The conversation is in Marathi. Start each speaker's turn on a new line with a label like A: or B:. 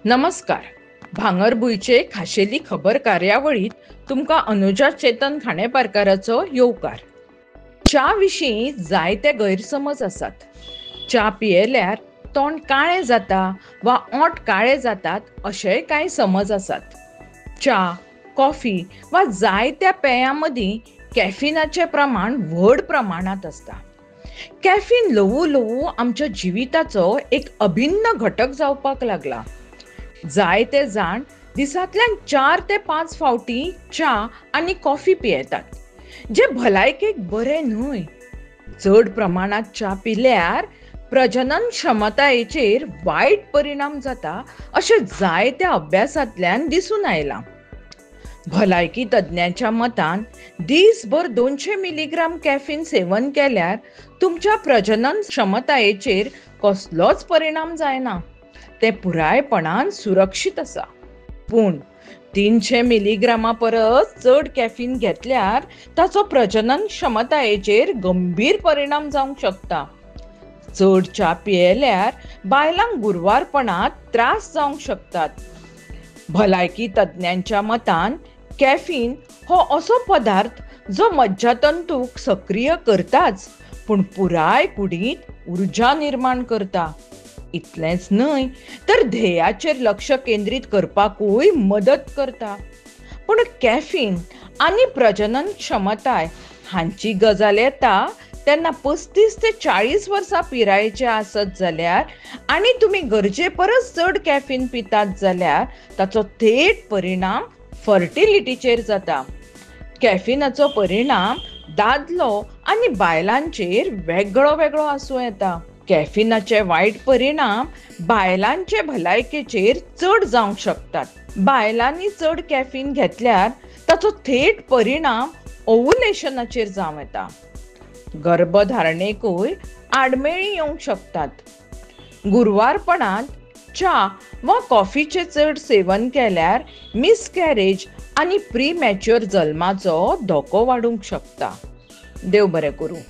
A: नमस्कार. भांगरभूंयचे खाशेली खबर कार्यावळीत तुमकां अनुजा चेतन खांडेपारकाराचो येवकार. च्या विशीं जायते गैरसमज आसात. च्या पियेल्यार तोंड काळें जाता वा ओंठ काळे जातात अशेय कांय समज आसात. च्या, कॉफी वा जायत्या पेयां मदीं कॅफिनाचें प्रमाण व्हड प्रमाणांत आसता. कॅफीन ल्हवू ल्हवू आमच्या जिविताचो एक अभिन्न घटक जावपाक लागला. जायते जाण दिसांतल्यान 4 ते 5 फावटी च्या आनी कॉफी पियेतात, जे भलायकेक बरें न्हय. चड प्रमाणात च्या पिल्यार प्रजनन क्षमतायेचेर वायट परिणाम जाता अशें जायत्या अभ्यासांतल्यान दिसून आयलां. भलायकी तज्ञांच्या मतान दीसभर 200 मिलीग्राम कॅफीन सेवन केल्यार तुमच्या प्रजनन क्षमतायेचेर कसलोच परिणाम जायना. ते पुरायपणान सुरक्षीत आसा. पूण 300 मिलीग्रामा परस चड कॅफीन घेतल्यार ताचो प्रजनन क्षमतायेचेर गंभीर परिणाम जावंक शकता. चड च्या पियेल्यार बायलांक गुरवारपणांत त्रास जावंक शकतात. भलायकी तज्ञांच्या मतान कॅफीन हो असो पदार्थ जो मज्जातंतूक सक्रिय करताच, पूण पुराय कुडींत उर्जा निर्माण करता. इतलेंच न्हय तर ध्येयाचेर लक्ष केंद्रीत करपाकूय मदत करता. पूण कॅफीन आनी प्रजनन क्षमताय हांची गजाल येता तेन्ना 35 ते 40 वर्सां पिरायेचे आसत जाल्यार आनी तुमी गरजे परस चड कॅफीन पितात जाल्यार ताचो थेट परिणाम फर्टिलिटीचेर जाता. कॅफिनाचो परिणाम दादलो आनी बायलांचेर वेगळो वेगळो आसूं येता. कॅफिनाचे वायट परिणाम बायलांचे भलायकेचेर चड जावंक शकतात. बायलांनी चड कॅफीन घेतल्यार ताचो थेट परिणाम ओव्हुलेशनाचेर जावं येता. गर्भधारणेकूय आडमेळी येवंक शकतात. गुरवारपणांत च्या वा कॉफीचे चड सेवन केल्यार मिसकॅरेज आनी प्रीमॅच्युअर जल्माचो धोको वाडूंक शकता. देव बरें करूं.